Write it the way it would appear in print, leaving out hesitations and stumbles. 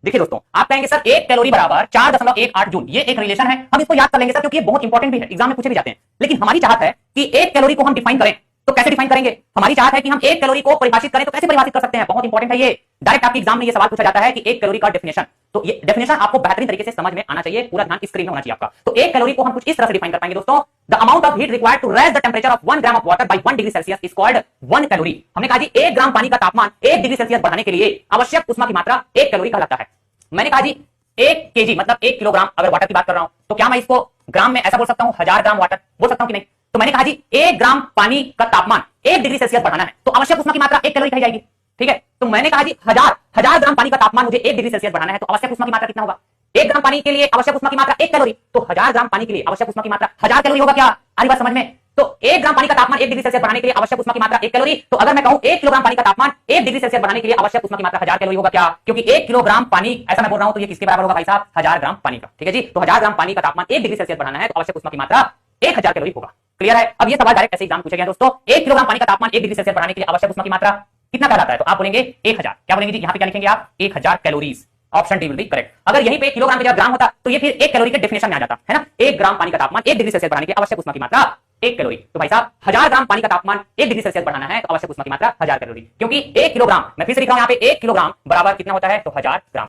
देखिए दोस्तों, आप कहेंगे सर 1 कैलोरी बराबर 4.18 जूल, ये एक रिलेशन है, हम इसको याद कर लेंगे सर क्योंकि ये बहुत इंपॉर्टेंट भी है, एग्जाम में पूछे भी जाते हैं। लेकिन हमारी चाहत है कि 1 कैलोरी को हम डिफाइन करें, तो कैसे डिफाइन करेंगे? हमारी चाहत है कि हम 1 कैलोरी को परिभाषित करें, तो कैसे परिभाषित कर सकते हैं? बहुत इंपॉर्टेंट है ये। डायरेक्ट आपके एग्जाम में ये सवाल पूछा जाता है कि 1 कैलोरी का डेफिनेशन, तो ये डेफिनेशन आपको बेहतरीन तरीके से समझ में आना चाहिए, पूरा ध्यान स्क्रीन में होना चाहिए आपका। तो 1 कैलोरी को हम कुछ इस तरह से डिफाइन कर पाएंगे दोस्तों, the amount of heat required to raise the temperature of 1 gram of water by 1 degree Celsius is called 1 calorie. हमने कहा जी 1 ग्राम पानी का तापमान 1 डिग्री सेल्सियस बढ़ाने के लिए आवश्यक उष्मा की मात्रा 1 कैलोरी कहलाता है। मैंने कहा जी 1 केजी मतलब 1 किलोग्राम अगर वाटर की बात कर रहा हूं, तो क्या मैं इसको ग्राम में ऐसा बोल सकता हूं, 1000 ग्राम वाटर बोल सकता हूं कि नहीं? तो मैंने कहा जी 1 ग्राम पानी का तापमान 1 डिग्री सेल्सियस बढ़ाना है, तो आवश्यक उष्मा की मात्रा 1 कैलोरी कही जाएगी। ठीक है, तो मैंने कहा जी 1000 ग्राम पानी का तापमान मुझे 1 डिग्री सेल्सियस बढ़ाना है, तो आवश्यक उष्मा की मात्रा कितना होगा? 1 ग्राम पानी के लिए आवश्यक उष्मा की मात्रा 1 कैलोरी, तो 1000 ग्राम पानी के लिए आवश्यक उष्मा की मात्रा 1000 कैलोरी होगा। क्या आ रही बात समझ में? तो 1 ग्राम पानी का तापमान 1 डिग्री सेल्सियस बढ़ाने के लिए आवश्यक उष्मा की मात्रा 1 कैलोरी, तो अगर मैं कहूं 1 किलोग्राम पानी का तापमान 1 डिग्री सेल्सियस बढ़ाने के लिए आवश्यक उष्मा की मात्रा 1000 कैलोरी होगा। क्या? क्योंकि 1 किलोग्राम पानी ऐसा मैं बोल रहा हूं, तो ये किसके बराबर होगा भाई साहब? 1000 ग्राम पानी का। ठीक है जी, तो 1000 ग्राम पानी का तापमान 1 डिग्री सेल्सियस बढ़ाना है, तो आवश्यक उष्मा की मात्रा 1000 कैलोरी होगा। क्लियर है? अब ये सवाल डायरेक्ट ऐसे एग्जाम पूछे गए दोस्तों, 1 किलोग्राम पानी का तापमान 1 डिग्री सेल्सियस बढ़ाने के लिए आवश्यक उष्मा की मात्रा कितना कहलाता है? तो आप बोलेंगे 1000। क्या बोलेंगे जी? यहां पे क्या लिखेंगे आप? 1000 calories. Option D will be correct. अगर यहीं पे किलोग्राम की जगह ग्राम होता, तो ये फिर 1 कैलोरी के डेफिनेशन में आ जाता है ना। 1 ग्राम पानी का तापमान 1 डिग्री सेल्सियस बढ़ाने के लिए आवश्यक उष्मा की मात्रा 1 कैलोरी। तो भाई साहब 1000 ग्राम पानी का तापमान 1 डिग्री सेल्सियस बढ़ाना है, तो आवश्यक उष्मा की मात्रा 1000 कैलोरी, क्योंकि 1 किलोग्राम, मैं फिर से लिख रहा हूं यहां पे 1 किलोग्राम बराबर कितना होता है? तो 1000 ग्राम।